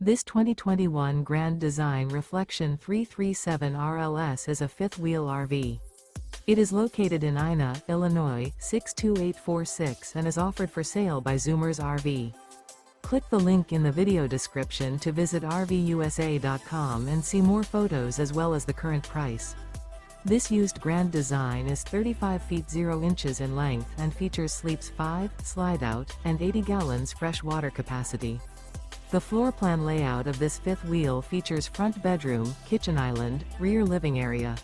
This 2021 Grand Design Reflection 337 RLS is a fifth-wheel RV. It is located in Ina, Illinois, 62846 and is offered for sale by Zoomers RV. Click the link in the video description to visit RVUSA.com and see more photos as well as the current price. This used Grand Design is 35 feet 0 inches in length and features sleeps 5, Slideout, and 80 gallons fresh water capacity. The floor plan layout of this fifth wheel features front bedroom, kitchen island, rear living area.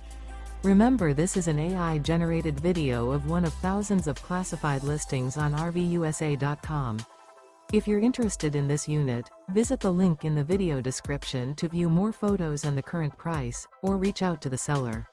Remember, this is an AI-generated video of one of thousands of classified listings on RVUSA.com. If you're interested in this unit, visit the link in the video description to view more photos and the current price, or reach out to the seller.